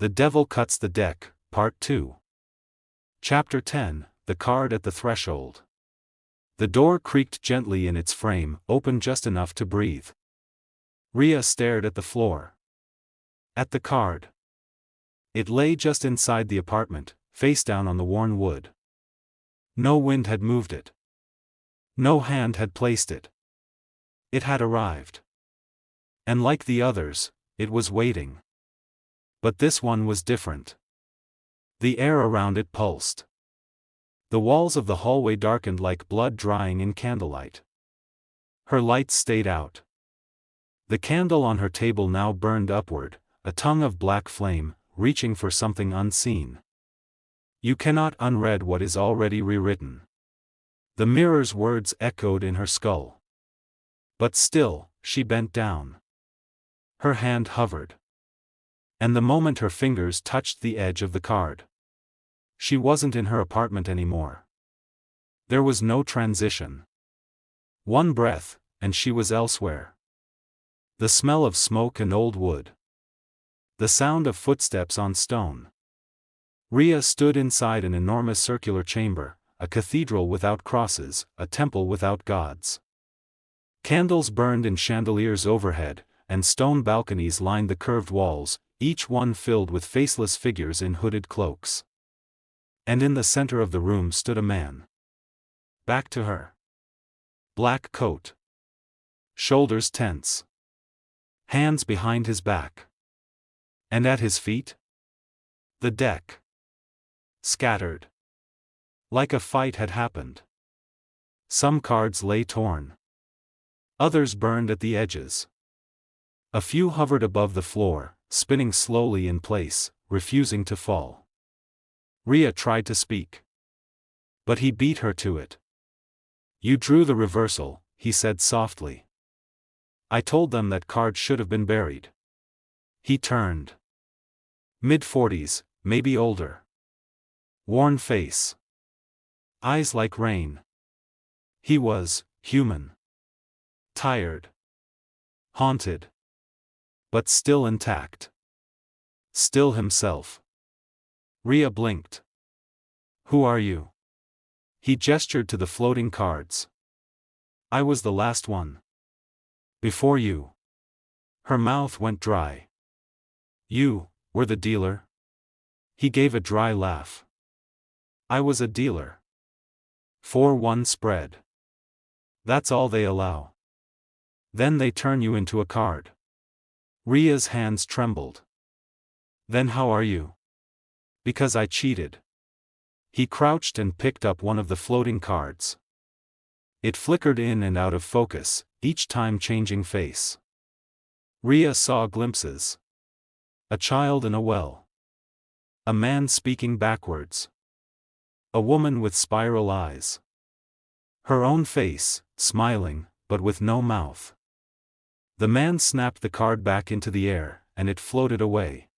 The Devil Cuts the Deck, Part 2. Chapter 10, The Card at the Threshold. The door creaked gently in its frame, open just enough to breathe. Rhea stared at the floor. At the card. It lay just inside the apartment, face down on the worn wood. No wind had moved it. No hand had placed it. It had arrived. And like the others, it was waiting. But this one was different. The air around it pulsed. The walls of the hallway darkened like blood drying in candlelight. Her lights stayed out. The candle on her table now burned upward, a tongue of black flame, reaching for something unseen. You cannot unread what is already rewritten. The mirror's words echoed in her skull. But still, she bent down. Her hand hovered. And the moment her fingers touched the edge of the card, she wasn't in her apartment anymore. There was no transition. One breath, and she was elsewhere. The smell of smoke and old wood. The sound of footsteps on stone. Rhea stood inside an enormous circular chamber, a cathedral without crosses, a temple without gods. Candles burned in chandeliers overhead, and stone balconies lined the curved walls, each one filled with faceless figures in hooded cloaks. And in the center of the room stood a man. Back to her. Black coat. Shoulders tense. Hands behind his back. And at his feet? The deck. Scattered. Like a fight had happened. Some cards lay torn. Others burned at the edges. A few hovered above the floor, spinning slowly in place, refusing to fall. Rhea tried to speak. But he beat her to it. You drew the reversal, he said softly. I told them that card should have been buried. He turned. Mid-40s, maybe older. Worn face. Eyes like rain. He was human. Tired. Haunted. But still intact. Still himself. Rhea blinked. Who are you? He gestured to the floating cards. I was the last one. Before you. Her mouth went dry. You were the dealer? He gave a dry laugh. I was a dealer. 4-1 spread. That's all they allow. Then they turn you into a card. Rhea's hands trembled. Then how are you? Because I cheated. He crouched and picked up one of the floating cards. It flickered in and out of focus, each time changing face. Rhea saw glimpses. A child in a well. A man speaking backwards. A woman with spiral eyes. Her own face, smiling, but with no mouth. The man snapped the card back into the air, and it floated away.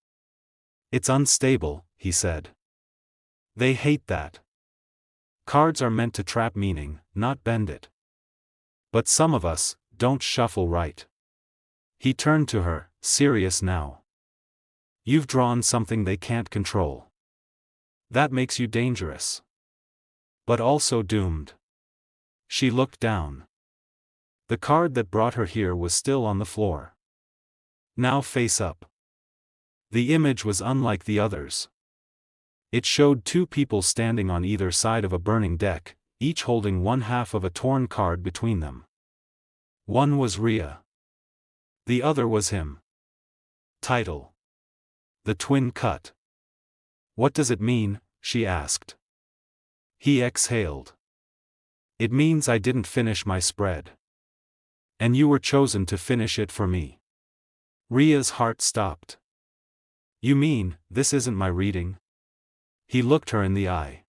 It's unstable, he said. They hate that. Cards are meant to trap meaning, not bend it. But some of us don't shuffle right. He turned to her, serious now. You've drawn something they can't control. That makes you dangerous. But also doomed. She looked down. The card that brought her here was still on the floor. Now face up. The image was unlike the others. It showed two people standing on either side of a burning deck, each holding one half of a torn card between them. One was Rhea. The other was him. Title. The Twin Cut. What does it mean? She asked. He exhaled. It means I didn't finish my spread. And you were chosen to finish it for me. Rhea's heart stopped. You mean, this isn't my reading? He looked her in the eye.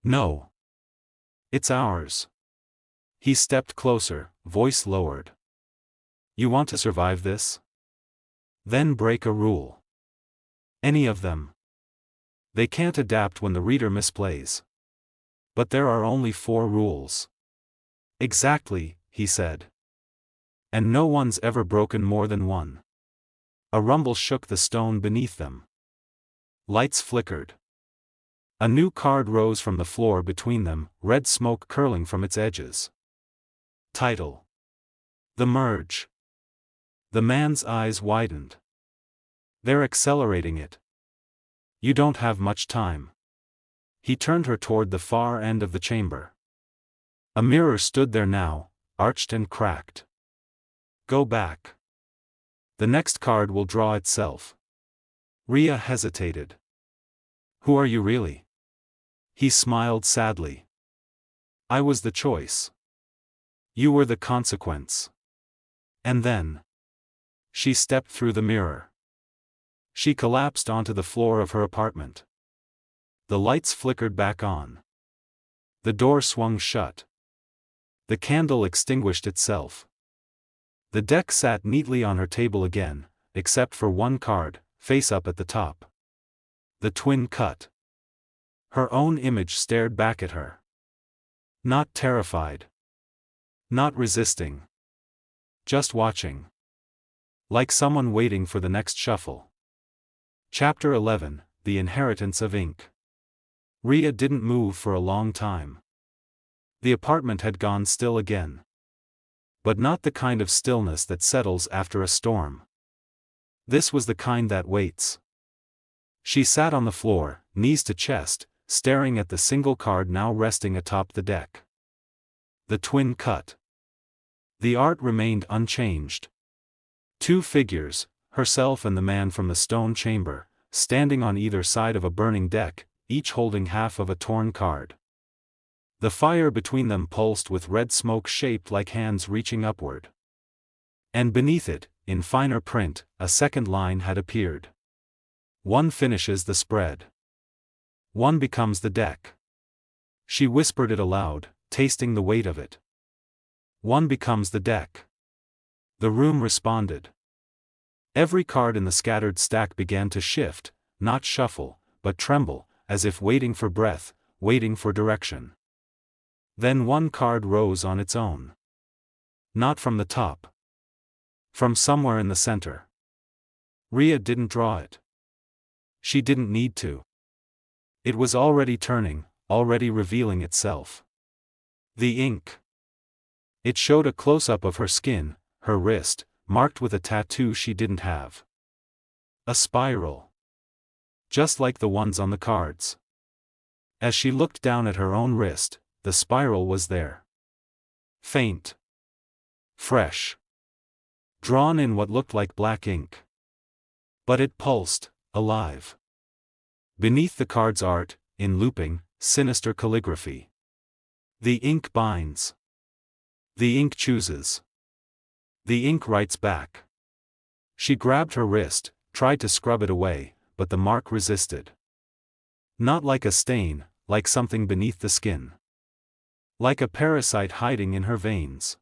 No. It's ours. He stepped closer, voice lowered. You want to survive this? Then break a rule. Any of them. They can't adapt when the reader misplays. But there are only 4 rules. Exactly, he said. And no one's ever broken more than one. A rumble shook the stone beneath them. Lights flickered. A new card rose from the floor between them, red smoke curling from its edges. Title: The Merge. The man's eyes widened. They're accelerating it. You don't have much time. He turned her toward the far end of the chamber. A mirror stood there now, arched and cracked. Go back. The next card will draw itself. Rhea hesitated. Who are you really? He smiled sadly. I was the choice. You were the consequence. And then she stepped through the mirror. She collapsed onto the floor of her apartment. The lights flickered back on. The door swung shut. The candle extinguished itself. The deck sat neatly on her table again, except for one card, face up at the top. The twin cut. Her own image stared back at her. Not terrified. Not resisting. Just watching. Like someone waiting for the next shuffle. Chapter 11, The Inheritance of Ink. Rhea didn't move for a long time. The apartment had gone still again. But not the kind of stillness that settles after a storm. This was the kind that waits. She sat on the floor, knees to chest, staring at the single card now resting atop the deck. The twin cut. The art remained unchanged. Two figures, herself and the man from the stone chamber, standing on either side of a burning deck, each holding half of a torn card. The fire between them pulsed with red smoke shaped like hands reaching upward. And beneath it, in finer print, a second line had appeared. One finishes the spread. One becomes the deck. She whispered it aloud, tasting the weight of it. One becomes the deck. The room responded. Every card in the scattered stack began to shift, not shuffle, but tremble, as if waiting for breath, waiting for direction. Then one card rose on its own. Not from the top. From somewhere in the center. Rhea didn't draw it. She didn't need to. It was already turning, already revealing itself. The ink. It showed a close-up of her skin, her wrist, marked with a tattoo she didn't have. A spiral. Just like the ones on the cards. As she looked down at her own wrist, the spiral was there. Faint. Fresh. Drawn in what looked like black ink. But it pulsed, alive. Beneath the card's art, in looping, sinister calligraphy. The ink binds. The ink chooses. The ink writes back. She grabbed her wrist, tried to scrub it away, but the mark resisted. Not like a stain, like something beneath the skin. Like a parasite hiding in her veins.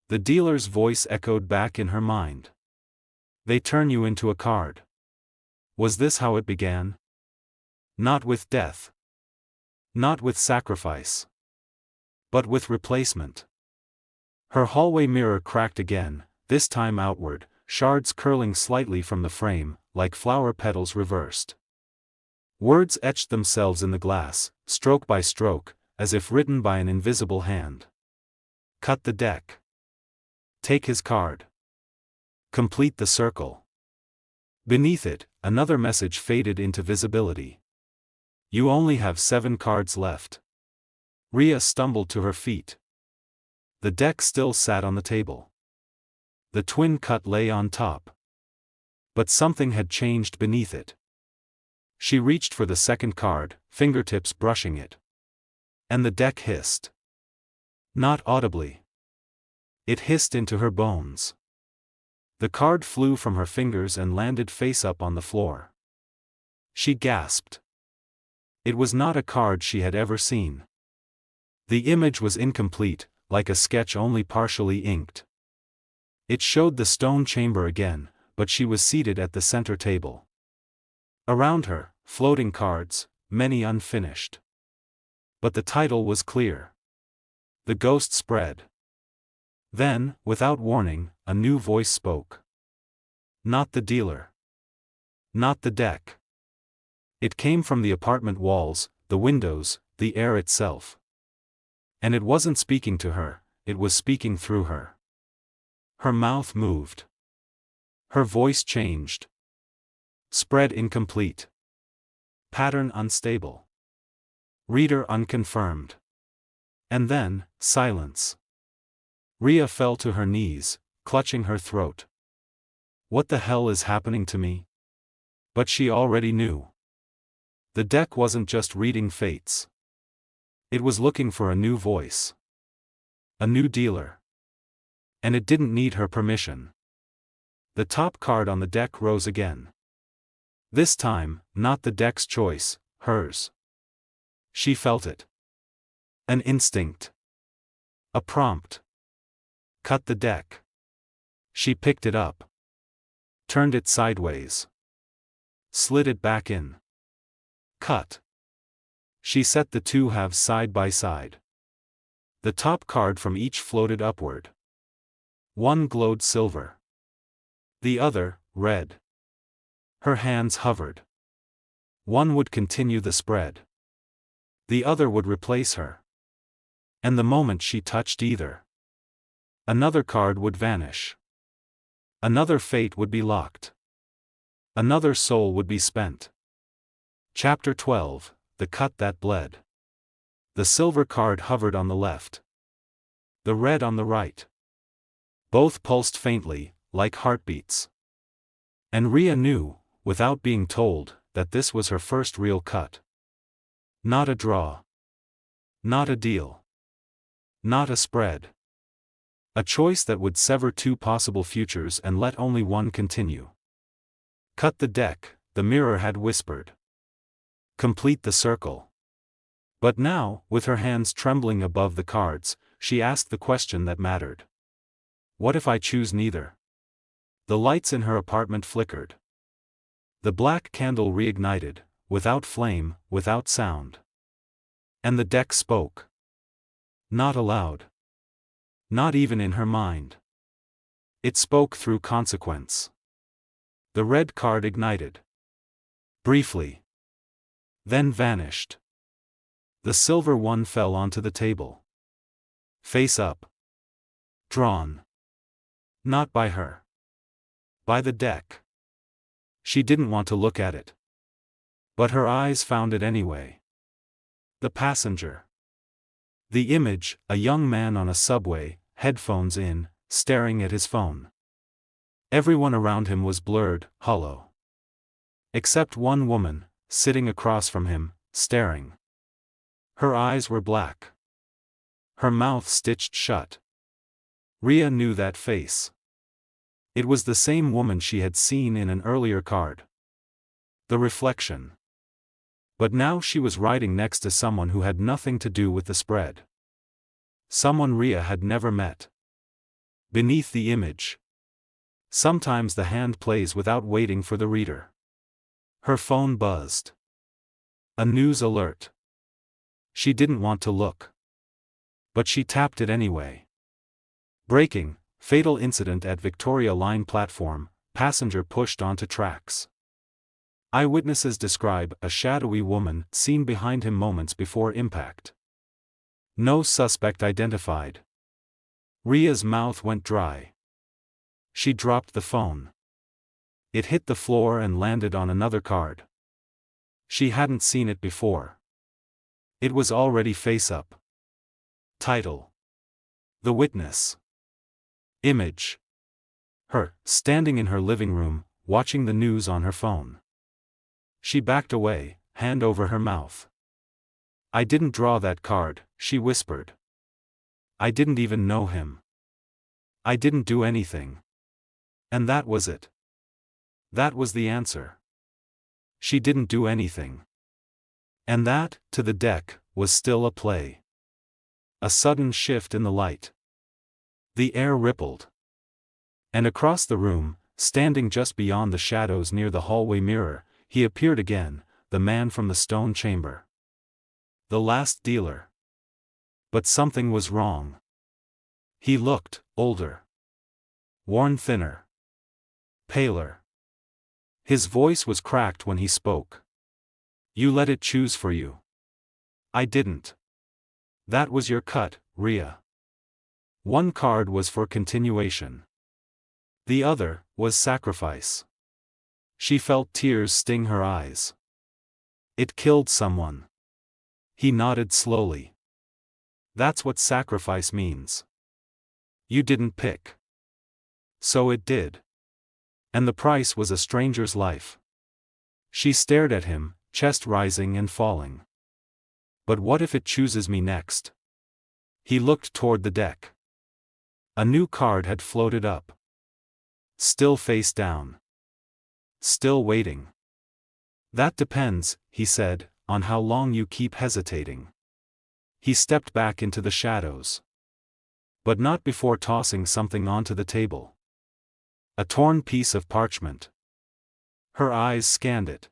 The dealer's voice echoed back in her mind. They turn you into a card. Was this how it began? Not with death. Not with sacrifice. But with replacement. Her hallway mirror cracked again, this time outward, shards curling slightly from the frame, like flower petals reversed. Words etched themselves in the glass, stroke by stroke, as if written by an invisible hand. Cut the deck. Take his card. Complete the circle. Beneath it, another message faded into visibility. You only have 7 cards left. Rhea stumbled to her feet. The deck still sat on the table. The twin cut lay on top. But something had changed beneath it. She reached for the second card, fingertips brushing it. And the deck hissed. Not audibly. It hissed into her bones. The card flew from her fingers and landed face up on the floor. She gasped. It was not a card she had ever seen. The image was incomplete, like a sketch only partially inked. It showed the stone chamber again, but she was seated at the center table. Around her, floating cards, many unfinished. But the title was clear. The Ghost Spread. Then, without warning, a new voice spoke. Not the dealer. Not the deck. It came from the apartment walls, the windows, the air itself. And it wasn't speaking to her, it was speaking through her. Her mouth moved. Her voice changed. Spread incomplete. Pattern unstable. Reader unconfirmed. And then, silence. Rhea fell to her knees, clutching her throat. What the hell is happening to me? But she already knew. The deck wasn't just reading fates. It was looking for a new voice. A new dealer. And it didn't need her permission. The top card on the deck rose again. This time, not the deck's choice, hers. She felt it. An instinct. A prompt. Cut the deck. She picked it up. Turned it sideways. Slid it back in. Cut. She set the two halves side by side. The top card from each floated upward. One glowed silver. The other, red. Her hands hovered. One would continue the spread. The other would replace her. And the moment she touched either, another card would vanish. Another fate would be locked. Another soul would be spent. Chapter 12, The Cut That Bled. The silver card hovered on the left. The red on the right. Both pulsed faintly, like heartbeats. And Rhea knew, without being told, that this was her first real cut. Not a draw. Not a deal. Not a spread. A choice that would sever two possible futures and let only one continue. Cut the deck, the mirror had whispered. Complete the circle. But now, with her hands trembling above the cards, she asked the question that mattered. What if I choose neither? The lights in her apartment flickered. The black candle reignited, without flame, without sound. And the deck spoke. Not aloud. Not even in her mind. It spoke through consequence. The red card ignited. Briefly. Then vanished. The silver one fell onto the table. Face up. Drawn. Not by her. By the deck. She didn't want to look at it. But her eyes found it anyway. The passenger. The image, a young man on a subway, headphones in, staring at his phone. Everyone around him was blurred, hollow. Except one woman, sitting across from him, staring. Her eyes were black. Her mouth stitched shut. Rhea knew that face. It was the same woman she had seen in an earlier card. The reflection. But now she was riding next to someone who had nothing to do with the spread. Someone Rhea had never met. Beneath the image. Sometimes the hand plays without waiting for the reader. Her phone buzzed. A news alert. She didn't want to look. But she tapped it anyway. Breaking, fatal incident at Victoria Line platform, passenger pushed onto tracks. Eyewitnesses describe a shadowy woman seen behind him moments before impact. No suspect identified. Rhea's mouth went dry. She dropped the phone. It hit the floor and landed on another card. She hadn't seen it before. It was already face up. Title. The Witness. Image. Her, standing in her living room, watching the news on her phone. She backed away, hand over her mouth. I didn't draw that card, she whispered. I didn't even know him. I didn't do anything. And that was it. That was the answer. She didn't do anything. And that, to the deck, was still a play. A sudden shift in the light. The air rippled. And across the room, standing just beyond the shadows near the hallway mirror, he appeared again, the man from the stone chamber. The last dealer. But something was wrong. He looked older. Worn thinner. Paler. His voice was cracked when he spoke. You let it choose for you. I didn't. That was your cut, Rhea. One card was for continuation. The other was sacrifice. She felt tears sting her eyes. It killed someone. He nodded slowly. That's what sacrifice means. You didn't pick. So it did. And the price was a stranger's life. She stared at him, chest rising and falling. But what if it chooses me next? He looked toward the deck. A new card had floated up. Still face down. Still waiting. That depends, he said, on how long you keep hesitating. He stepped back into the shadows. But not before tossing something onto the table. A torn piece of parchment. Her eyes scanned it.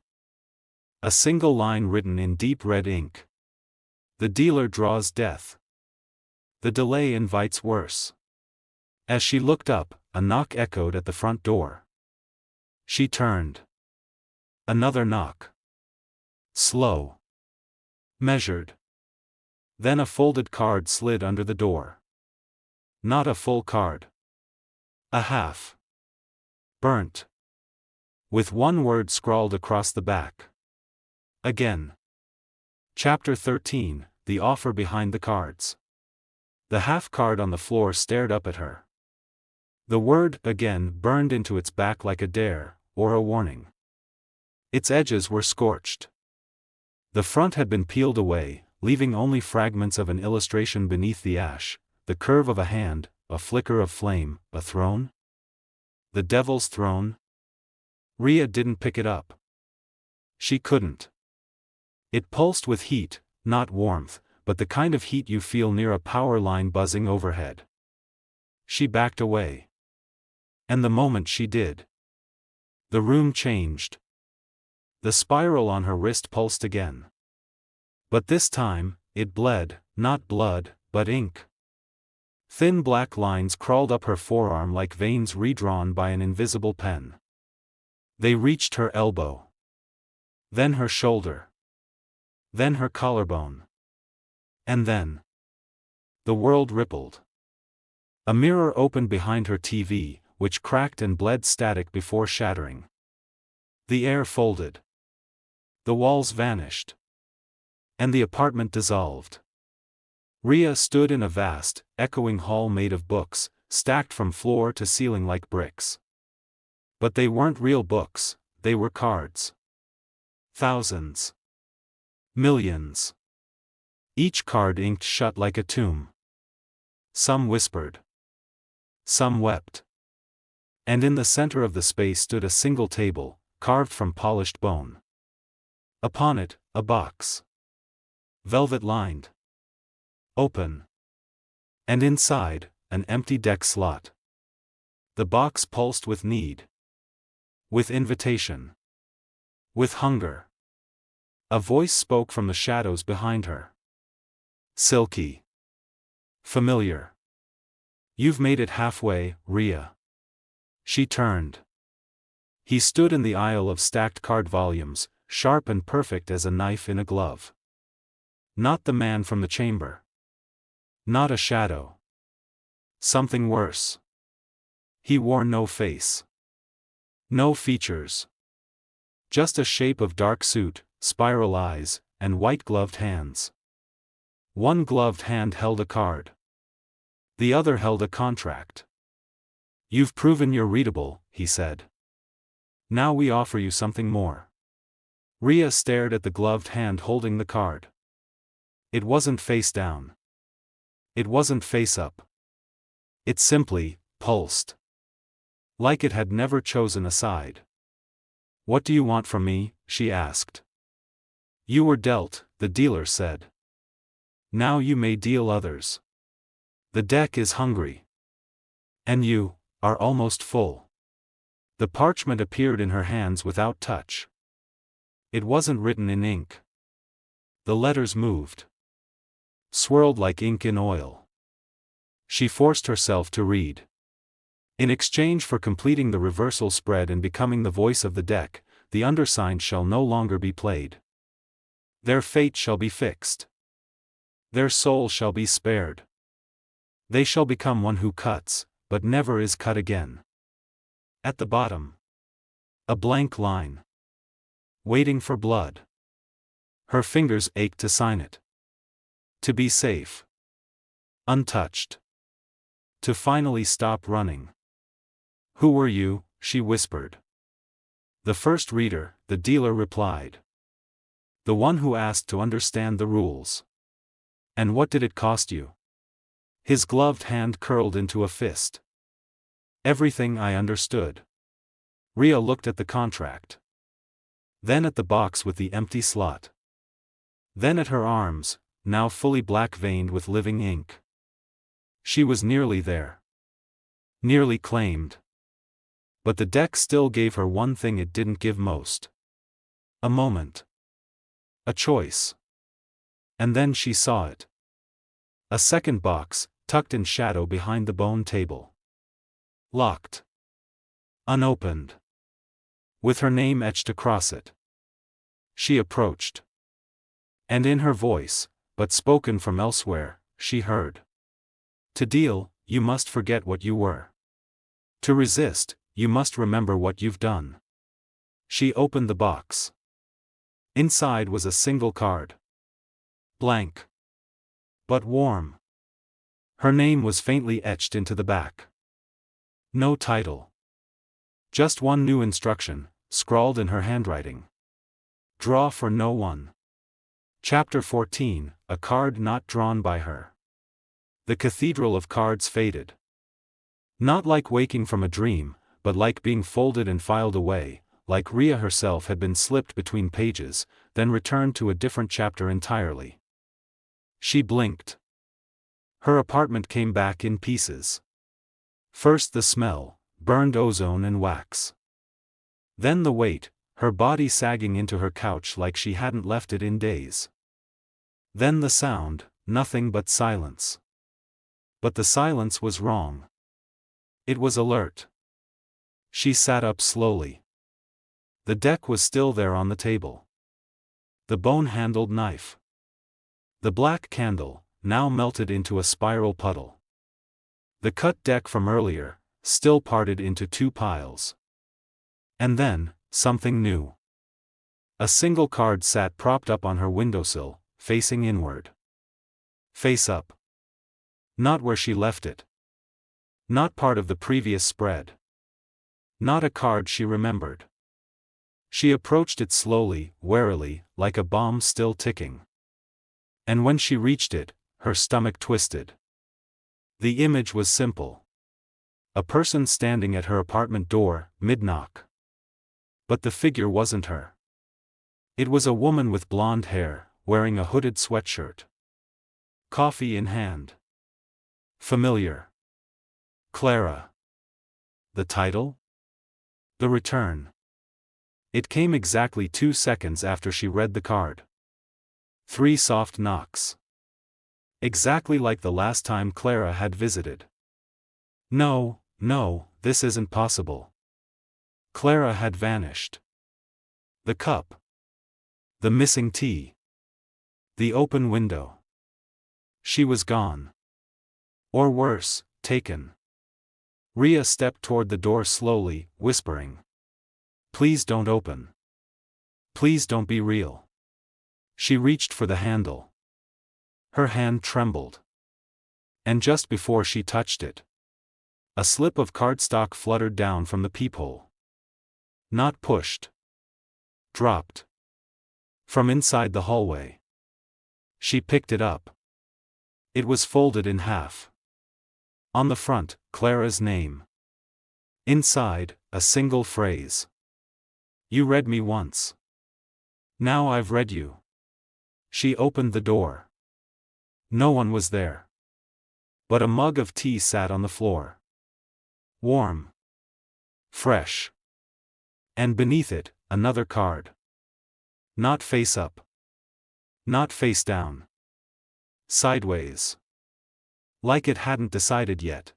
A single line written in deep red ink. The dealer draws death. The delay invites worse. As she looked up, a knock echoed at the front door. She turned. Another knock. Slow. Measured. Then a folded card slid under the door. Not a full card. A half. Burnt. With one word scrawled across the back. Again. Chapter 13, The Offer Behind the Cards. The half card on the floor stared up at her. The word, again, burned into its back like a dare, or a warning. Its edges were scorched. The front had been peeled away, leaving only fragments of an illustration beneath the ash, the curve of a hand, a flicker of flame, a throne? The devil's throne? Rhea didn't pick it up. She couldn't. It pulsed with heat, not warmth, but the kind of heat you feel near a power line buzzing overhead. She backed away. And the moment she did, the room changed. The spiral on her wrist pulsed again. But this time, it bled, not blood, but ink. Thin black lines crawled up her forearm like veins redrawn by an invisible pen. They reached her elbow. Then her shoulder. Then her collarbone. And then the world rippled. A mirror opened behind her TV, which cracked and bled static before shattering. The air folded. The walls vanished. And the apartment dissolved. Rhea stood in a vast, echoing hall made of books, stacked from floor to ceiling like bricks. But they weren't real books, they were cards. Thousands. Millions. Each card inked shut like a tomb. Some whispered. Some wept. And in the center of the space stood a single table, carved from polished bone. Upon it, a box. Velvet-lined. Open. And inside, an empty deck slot. The box pulsed with need. With invitation. With hunger. A voice spoke from the shadows behind her. Silky. Familiar. You've made it halfway, Rhea. She turned. He stood in the aisle of stacked card volumes, sharp and perfect as a knife in a glove. Not the man from the chamber. Not a shadow. Something worse. He wore no face. No features. Just a shape of dark suit, spiral eyes, and white-gloved hands. One gloved hand held a card. The other held a contract. You've proven you're readable, he said. Now we offer you something more. Rhea stared at the gloved hand holding the card. It wasn't face down. It wasn't face up. It simply pulsed. Like it had never chosen a side. What do you want from me? She asked. You were dealt, the dealer said. Now you may deal others. The deck is hungry. And you are almost full. The parchment appeared in her hands without touch. It wasn't written in ink. The letters moved. Swirled like ink in oil. She forced herself to read. In exchange for completing the reversal spread and becoming the voice of the deck, the undersigned shall no longer be played. Their fate shall be fixed. Their soul shall be spared. They shall become one who cuts, but never is cut again. At the bottom. A blank line. Waiting for blood. Her fingers ached to sign it. To be safe. Untouched. To finally stop running. Who were you? She whispered. The first reader, the dealer replied. The one who asked to understand the rules. And what did it cost you? His gloved hand curled into a fist. Everything I understood. Rhea looked at the contract. Then at the box with the empty slot. Then at her arms, now fully black-veined with living ink. She was nearly there. Nearly claimed. But the deck still gave her one thing it didn't give most. A moment. A choice. And then she saw it. A second box, tucked in shadow behind the bone table. Locked. Unopened. With her name etched across it. She approached. And in her voice, but spoken from elsewhere, she heard. To deal, you must forget what you were. To resist, you must remember what you've done. She opened the box. Inside was a single card. Blank. But warm. Her name was faintly etched into the back. No title. Just one new instruction, scrawled in her handwriting. Draw for no one. Chapter 14, a card not drawn by her. The cathedral of cards faded. Not like waking from a dream, but like being folded and filed away, like Rhea herself had been slipped between pages, then returned to a different chapter entirely. She blinked. Her apartment came back in pieces. First the smell, burned ozone and wax. Then the weight, her body sagging into her couch like she hadn't left it in days. Then the sound, nothing but silence. But the silence was wrong. It was alert. She sat up slowly. The deck was still there on the table. The bone-handled knife. The black candle, now melted into a spiral puddle. The cut deck from earlier, still parted into two piles. And then, something new. A single card sat propped up on her windowsill, facing inward. Face up. Not where she left it. Not part of the previous spread. Not a card she remembered. She approached it slowly, warily, like a bomb still ticking. And when she reached it, her stomach twisted. The image was simple. A person standing at her apartment door, mid-knock. But the figure wasn't her. It was a woman with blonde hair, wearing a hooded sweatshirt. Coffee in hand. Familiar. Clara. The title? The Return. It came exactly 2 seconds after she read the card. 3 soft knocks. Exactly like the last time Clara had visited. No, this isn't possible. Clara had vanished. The cup. The missing tea. The open window. She was gone. Or worse, taken. Rhea stepped toward the door slowly, whispering. Please don't open. Please don't be real. She reached for the handle. Her hand trembled. And just before she touched it, a slip of cardstock fluttered down from the peephole. Not pushed. Dropped. From inside the hallway. She picked it up. It was folded in half. On the front, Clara's name. Inside, a single phrase. You read me once. Now I've read you. She opened the door. No one was there. But a mug of tea sat on the floor. Warm. Fresh. And beneath it, another card. Not face up. Not face down. Sideways. Like it hadn't decided yet.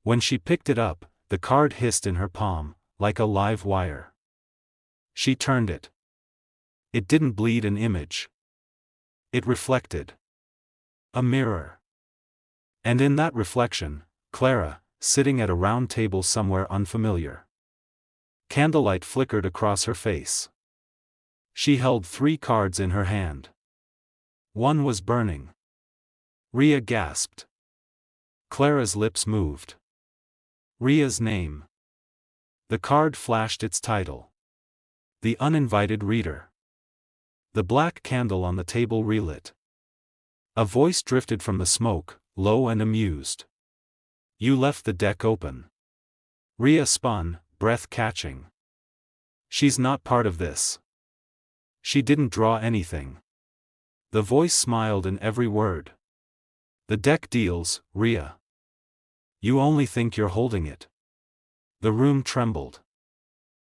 When she picked it up, the card hissed in her palm, like a live wire. She turned it. It didn't bleed an image. It reflected. A mirror. And in that reflection, Clara, sitting at a round table somewhere unfamiliar. Candlelight flickered across her face. She held 3 cards in her hand. One was burning. Rhea gasped. Clara's lips moved. Rhea's name. The card flashed its title. The Uninvited Reader. The black candle on the table relit. A voice drifted from the smoke, low and amused. You left the deck open. Rhea spun, breath catching. She's not part of this. She didn't draw anything. The voice smiled in every word. The deck deals, Rhea. You only think you're holding it. The room trembled.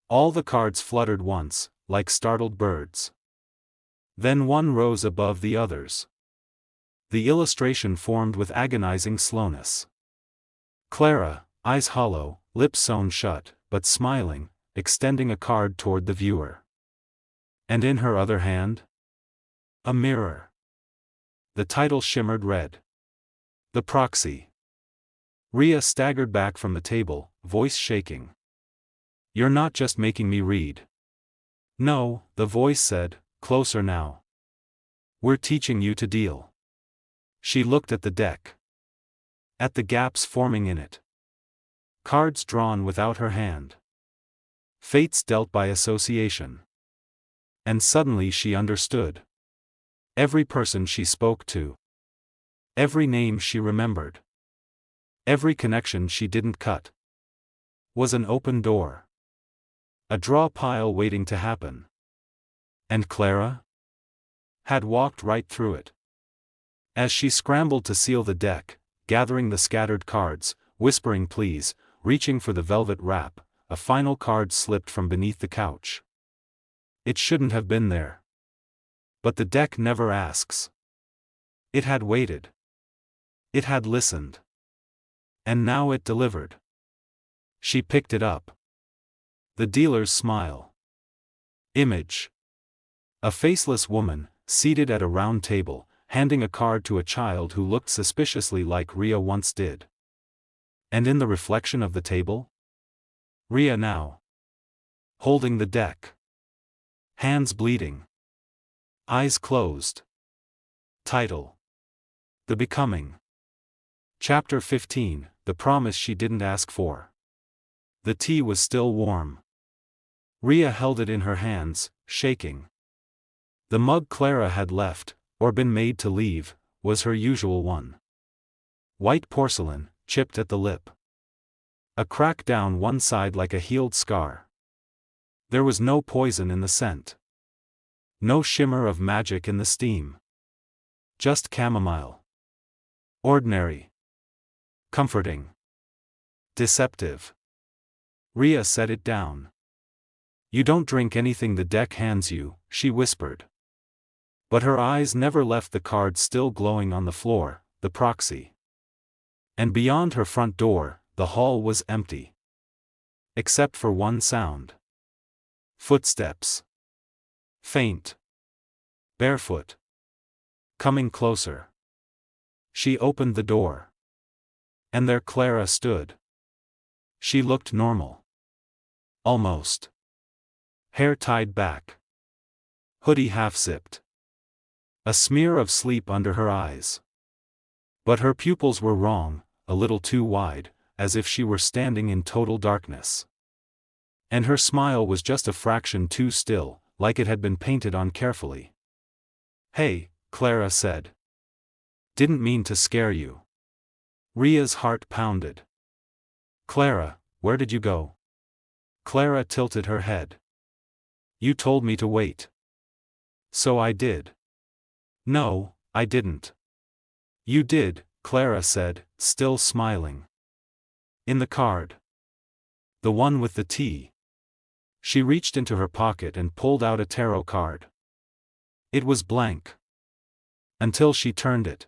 All the cards fluttered once, like startled birds. Then one rose above the others. The illustration formed with agonizing slowness. Clara, eyes hollow, lips sewn shut, but smiling, extending a card toward the viewer. And in her other hand? A mirror. The title shimmered red. The Proxy. Rhea staggered back from the table, voice shaking. You're not just making me read. No, the voice said, closer now. We're teaching you to deal. She looked at the deck. At the gaps forming in it. Cards drawn without her hand. Fates dealt by association. And suddenly she understood. Every person she spoke to. Every name she remembered. Every connection she didn't cut. Was an open door. A draw pile waiting to happen. And Clara? Had walked right through it. As she scrambled to seal the deck, gathering the scattered cards, whispering please, reaching for the velvet wrap, a final card slipped from beneath the couch. It shouldn't have been there. But the deck never asks. It had waited. It had listened. And now it delivered. She picked it up. The dealer's smile. Image. A faceless woman, seated at a round table, handing a card to a child who looked suspiciously like Rhea once did. And in the reflection of the table? Rhea now. Holding the deck. Hands bleeding. Eyes closed. Title. The Becoming. Chapter 15, The Promise She Didn't Ask For. The tea was still warm. Rhea held it in her hands, shaking. The mug Clara had left, or been made to leave, was her usual one. White porcelain, chipped at the lip. A crack down one side like a healed scar. There was no poison in the scent. No shimmer of magic in the steam. Just chamomile. Ordinary. Comforting. Deceptive. Rhea set it down. You don't drink anything the deck hands you, she whispered. But her eyes never left the card still glowing on the floor, the Proxy. And beyond her front door, the hall was empty. Except for one sound. Footsteps. Faint. Barefoot. Coming closer. She opened the door. And there Clara stood. She looked normal. Almost. Hair tied back. Hoodie half-zipped. A smear of sleep under her eyes. But her pupils were wrong, a little too wide, as if she were standing in total darkness. And her smile was just a fraction too still, like it had been painted on carefully. Hey, Clara said. Didn't mean to scare you. Rhea's heart pounded. Clara, where did you go? Clara tilted her head. You told me to wait. So I did. No, I didn't. You did, Clara said, still smiling. In the card. The one with the tea. She reached into her pocket and pulled out a tarot card. It was blank. Until she turned it.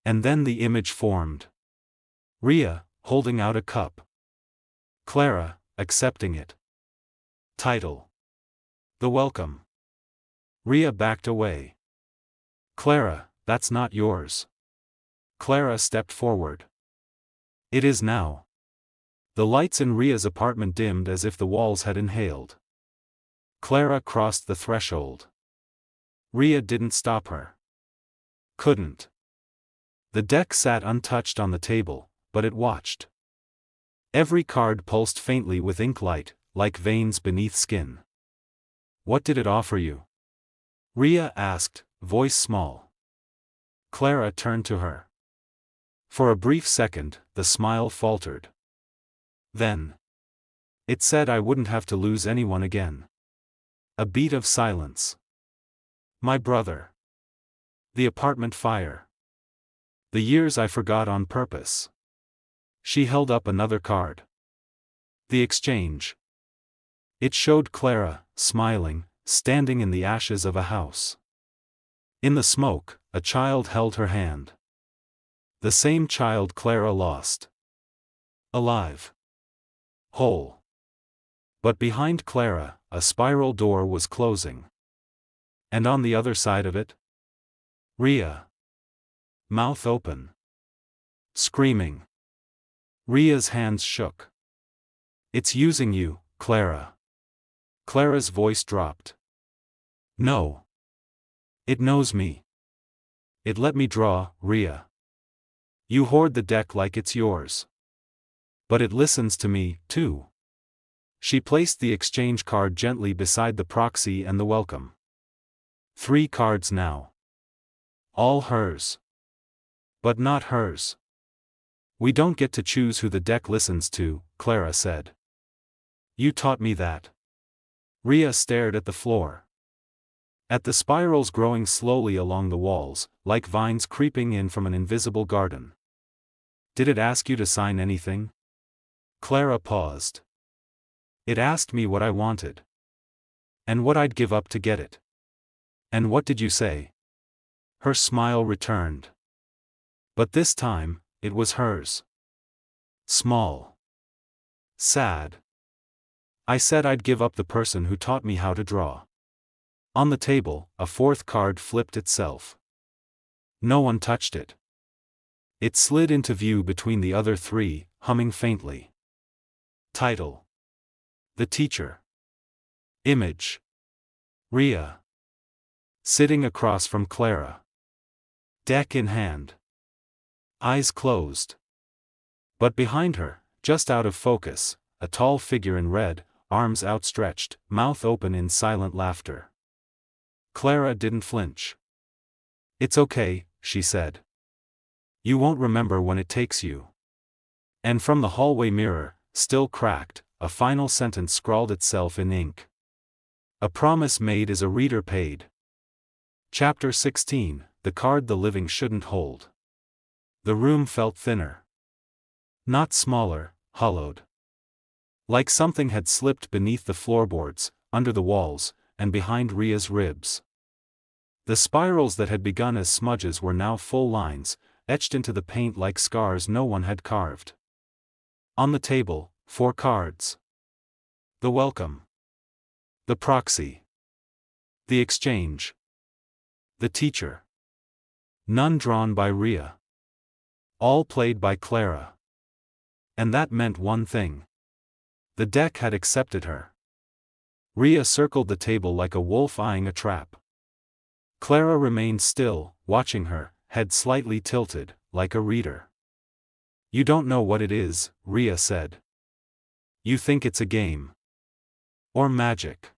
And then the image formed. Rhea, holding out a cup. Clara, accepting it. Title. The Welcome. Rhea backed away. Clara, that's not yours. Clara stepped forward. It is now. The lights in Rhea's apartment dimmed as if the walls had inhaled. Clara crossed the threshold. Rhea didn't stop her. Couldn't. The deck sat untouched on the table, but it watched. Every card pulsed faintly with ink light, like veins beneath skin. What did it offer you? Rhea asked, voice small. Clara turned to her. For a brief second, the smile faltered. Then. It said I wouldn't have to lose anyone again. A beat of silence. My brother. The apartment fire. The years I forgot on purpose. She held up another card. The exchange. It showed Clara, smiling, standing in the ashes of a house. In the smoke, a child held her hand. The same child Clara lost. Alive. Whole. But behind Clara, a spiral door was closing. And on the other side of it? Rhea. Mouth open. Screaming. Rhea's hands shook. It's using you, Clara. Clara's voice dropped. No. It knows me. It let me draw, Rhea. You hoard the deck like it's yours. But it listens to me, too. She placed the exchange card gently beside the proxy and the welcome. 3 cards now. All hers. But not hers. We don't get to choose who the deck listens to, Clara said. You taught me that. Rhea stared at the floor. At the spirals growing slowly along the walls, like vines creeping in from an invisible garden. Did it ask you to sign anything? Clara paused. It asked me what I wanted. And what I'd give up to get it. And what did you say? Her smile returned. But this time, it was hers. Small. Sad. I said I'd give up the person who taught me how to draw. On the table, a 4th card flipped itself. No one touched it. It slid into view between the other 3, humming faintly. Title. The Teacher. Image. Rhea. Sitting across from Clara. Deck in hand. Eyes closed. But behind her, just out of focus, a tall figure in red, arms outstretched, mouth open in silent laughter. Clara didn't flinch. It's okay, she said. You won't remember when it takes you. And from the hallway mirror, still cracked, a final sentence scrawled itself in ink. A promise made is a reader paid. Chapter 16, The Card the Living Shouldn't Hold. The room felt thinner. Not smaller, hollowed. Like something had slipped beneath the floorboards, under the walls, and behind Rhea's ribs. The spirals that had begun as smudges were now full lines, etched into the paint like scars no one had carved. On the table, 4 cards. The welcome. The proxy. The exchange. The teacher. None drawn by Rhea. All played by Clara. And that meant one thing. The deck had accepted her. Rhea circled the table like a wolf eyeing a trap. Clara remained still, watching her, head slightly tilted, like a reader. You don't know what it is, Rhea said. You think it's a game. Or magic.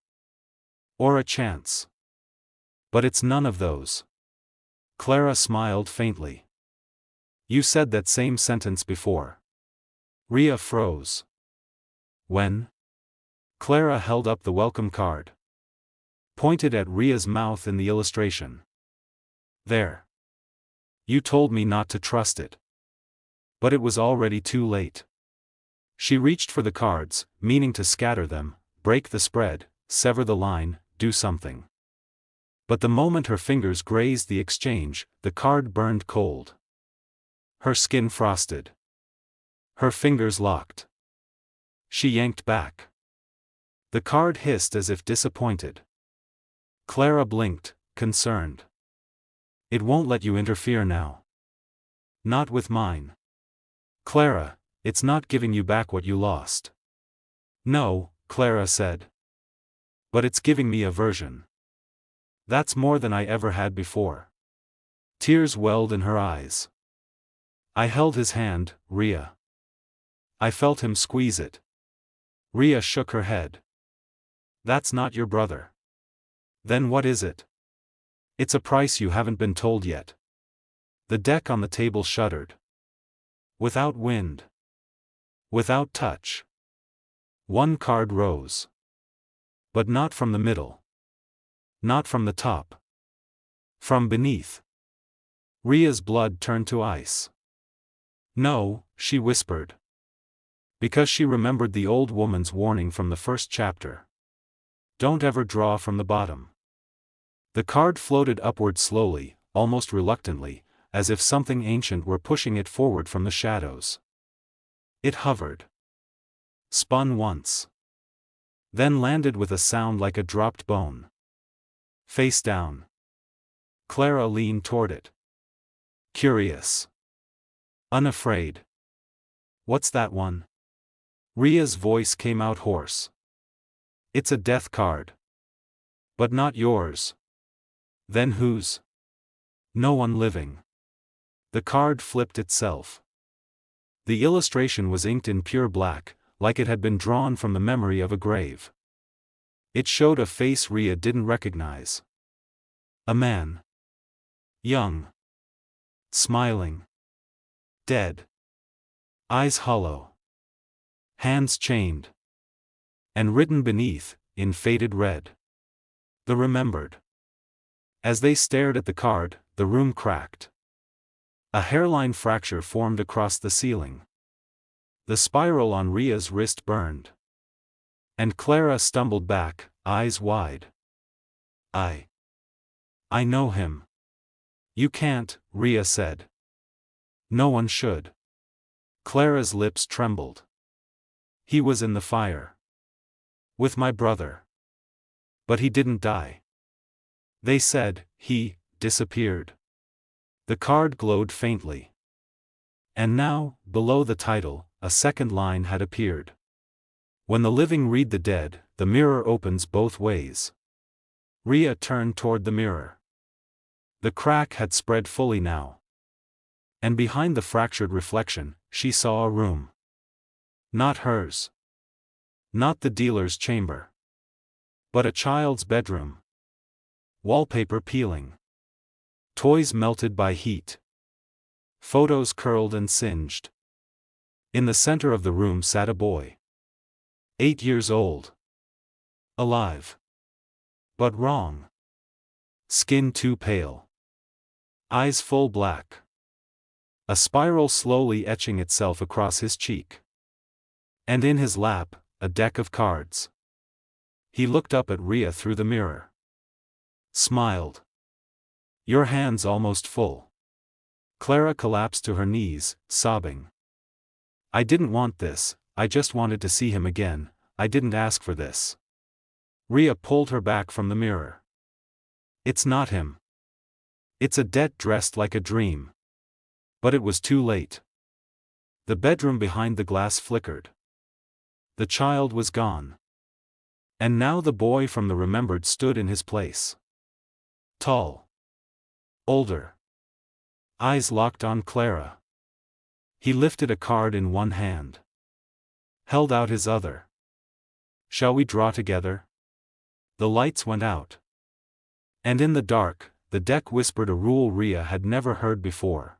Or a chance. But it's none of those. Clara smiled faintly. You said that same sentence before. Rhea froze. When? Clara held up the welcome card. Pointed at Rhea's mouth in the illustration. There. You told me not to trust it. But it was already too late. She reached for the cards, meaning to scatter them, break the spread, sever the line, do something. But the moment her fingers grazed the exchange, the card burned cold. Her skin frosted. Her fingers locked. She yanked back. The card hissed as if disappointed. Clara blinked, concerned. It won't let you interfere now. Not with mine. Clara, it's not giving you back what you lost. No, Clara said. But it's giving me a version. That's more than I ever had before. Tears welled in her eyes. I held his hand, Rhea. I felt him squeeze it. Rhea shook her head. That's not your brother. Then what is it? It's a price you haven't been told yet. The deck on the table shuddered. Without wind. Without touch. One card rose. But not from the middle. Not from the top. From beneath. Rhea's blood turned to ice. No, she whispered. Because she remembered the old woman's warning from the first chapter. Don't ever draw from the bottom. The card floated upward slowly, almost reluctantly, as if something ancient were pushing it forward from the shadows. It hovered. Spun once. Then landed with a sound like a dropped bone. Face down. Clara leaned toward it. Curious. Unafraid. What's that one? Rhea's voice came out hoarse. It's a death card. But not yours. Then whose? No one living. The card flipped itself. The illustration was inked in pure black, like it had been drawn from the memory of a grave. It showed a face Rhea didn't recognize. A man. Young. Smiling. Dead. Eyes hollow. Hands chained. And written beneath, in faded red. The Remembered. As they stared at the card, the room cracked. A hairline fracture formed across the ceiling. The spiral on Rhea's wrist burned. And Clara stumbled back, eyes wide. I know him. You can't, Rhea said. No one should. Clara's lips trembled. He was in the fire. With my brother. But he didn't die. They said, he disappeared. The card glowed faintly. And now, below the title, a second line had appeared. When the living read the dead, the mirror opens both ways. Rhea turned toward the mirror. The crack had spread fully now. And behind the fractured reflection, she saw a room. Not hers. Not the dealer's chamber. But a child's bedroom. Wallpaper peeling. Toys melted by heat. Photos curled and singed. In the center of the room sat a boy. 8 years old. Alive. But wrong. Skin too pale. Eyes full black. A spiral slowly etching itself across his cheek. And in his lap, a deck of cards. He looked up at Rhea through the mirror. Smiled. Your hand's almost full. Clara collapsed to her knees, sobbing. I didn't want this, I just wanted to see him again, I didn't ask for this. Rhea pulled her back from the mirror. It's not him. It's a debt dressed like a dream. But it was too late. The bedroom behind the glass flickered. The child was gone. And now the boy from the Remembered stood in his place. Tall. Older. Eyes locked on Clara. He lifted a card in one hand. Held out his other. Shall we draw together? The lights went out. And in the dark, the deck whispered a rule Rhea had never heard before.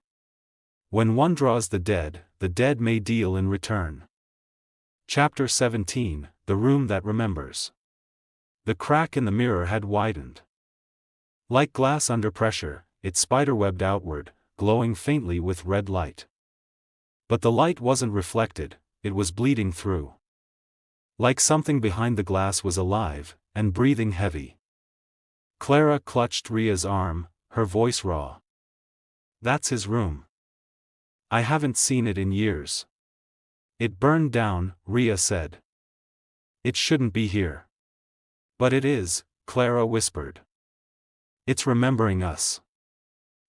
When one draws the dead may deal in return. Chapter 17, The Room That Remembers. The crack in the mirror had widened. Like glass under pressure, it spiderwebbed outward, glowing faintly with red light. But the light wasn't reflected, it was bleeding through. Like something behind the glass was alive, and breathing heavy. Clara clutched Rhea's arm, her voice raw. That's his room. I haven't seen it in years. It burned down, Rhea said. It shouldn't be here. But it is, Clara whispered. It's remembering us.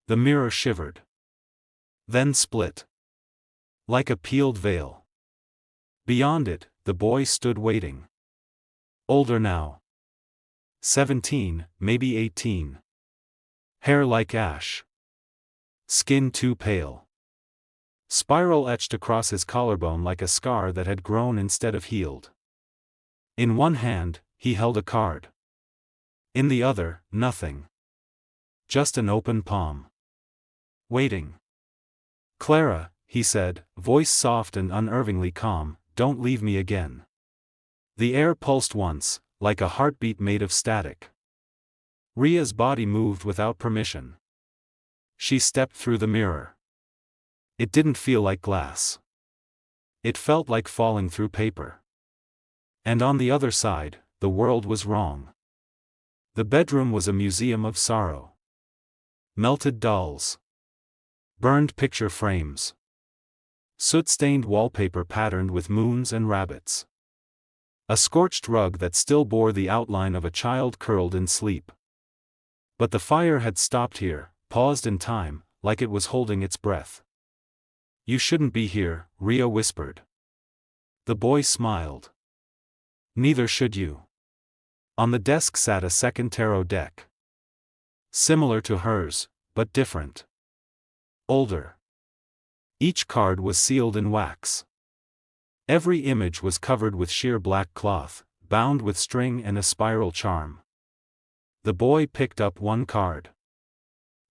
The mirror shivered. Then split. Like a peeled veil. Beyond it, the boy stood waiting. Older now. 17, maybe 18. Hair like ash. Skin too pale. Spiral etched across his collarbone like a scar that had grown instead of healed. In one hand, he held a card. In the other, nothing. Just an open palm. Waiting. "Clara," he said, voice soft and unnervingly calm, "don't leave me again." The air pulsed once, like a heartbeat made of static. Rhea's body moved without permission. She stepped through the mirror. It didn't feel like glass. It felt like falling through paper. And on the other side, the world was wrong. The bedroom was a museum of sorrow. Melted dolls. Burned picture frames. Soot-stained wallpaper patterned with moons and rabbits. A scorched rug that still bore the outline of a child curled in sleep. But the fire had stopped here, paused in time, like it was holding its breath. "You shouldn't be here," Rhea whispered. The boy smiled. "Neither should you." On the desk sat a second tarot deck. Similar to hers, but different. Older. Each card was sealed in wax. Every image was covered with sheer black cloth, bound with string and a spiral charm. The boy picked up one card.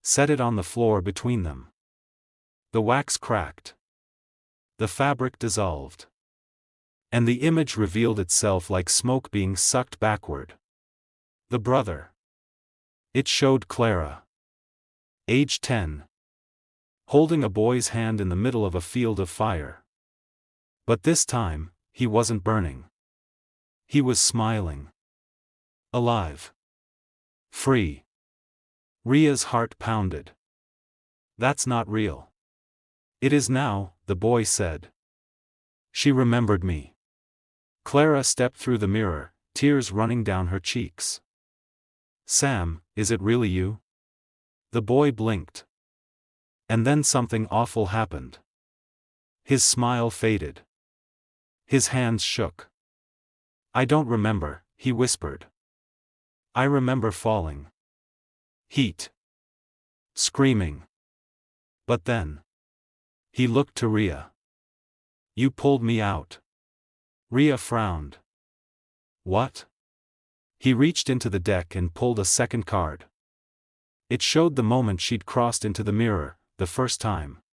Set it on the floor between them. The wax cracked. The fabric dissolved. And the image revealed itself like smoke being sucked backward. The brother. It showed Clara. Age 10. Holding a boy's hand in the middle of a field of fire. But this time, he wasn't burning. He was smiling. Alive. Free. Rhea's heart pounded. "That's not real." "It is now," the boy said. She remembered me. Clara stepped through the mirror, tears running down her cheeks. "Sam, is it really you?" The boy blinked. And then something awful happened. His smile faded. His hands shook. "I don't remember," he whispered. "I remember falling. Heat. Screaming. But then." He looked to Rhea. "You pulled me out." Rhea frowned. "What?" He reached into the deck and pulled a second card. It showed the moment she'd crossed into the mirror, the first time.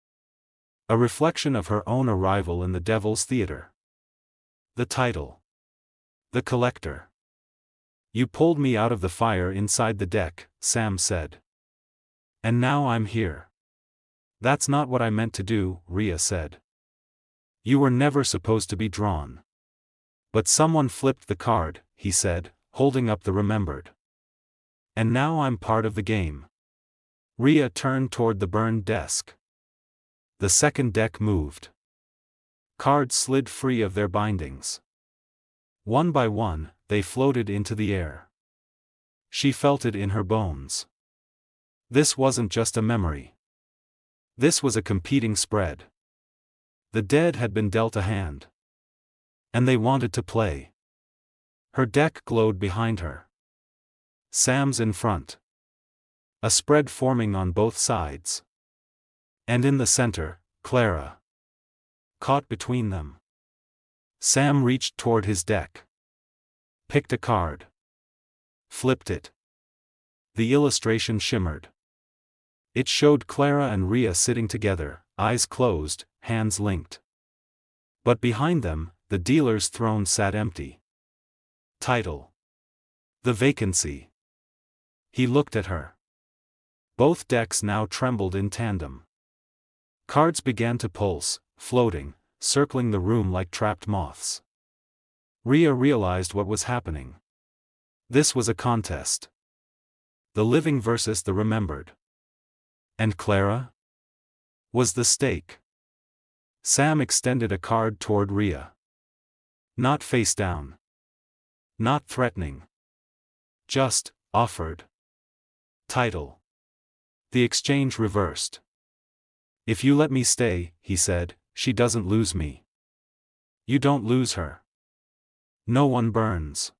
A reflection of her own arrival in the Devil's Theater. The title. The Collector. "You pulled me out of the fire inside the deck," Sam said. "And now I'm here." "That's not what I meant to do," Rhea said. "You were never supposed to be drawn." "But someone flipped the card," he said, holding up the remembered. "And now I'm part of the game." Rhea turned toward the burned desk. The second deck moved. Cards slid free of their bindings. One by one, they floated into the air. She felt it in her bones. This wasn't just a memory. This was a competing spread. The dead had been dealt a hand. And they wanted to play. Her deck glowed behind her. Sam's in front. A spread forming on both sides. And in the center, Clara. Caught between them. Sam reached toward his deck. Picked a card. Flipped it. The illustration shimmered. It showed Clara and Rhea sitting together, eyes closed, hands linked. But behind them, the dealer's throne sat empty. Title. The Vacancy. He looked at her. Both decks now trembled in tandem. Cards began to pulse, floating, circling the room like trapped moths. Rhea realized what was happening. This was a contest. The living versus the remembered. And Clara? Was the stake. Sam extended a card toward Rhea. Not face down. Not threatening. Just, offered. Title. The exchange reversed. If you let me stay, he said, she doesn't lose me. You don't lose her. No one burns.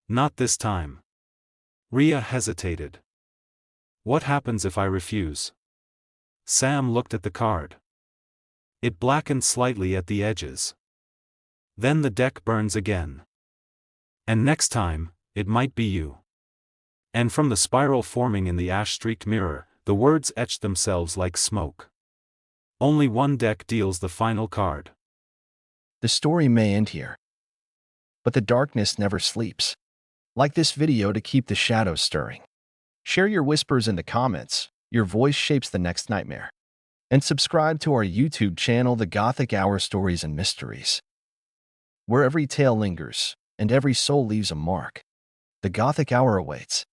Not this time. Rhea hesitated. What happens if I refuse? Sam looked at the card. It blackened slightly at the edges. Then the deck burns again. And next time, it might be you. And from the spiral forming in the ash-streaked mirror, the words etched themselves like smoke. Only one deck deals the final card. The story may end here, but the darkness never sleeps. Like this video to keep the shadows stirring. Share your whispers in the comments. Your voice shapes the next nightmare. And subscribe to our YouTube channel, The Gothic Hour Stories and Mysteries, where every tale lingers and every soul leaves a mark. The Gothic Hour awaits.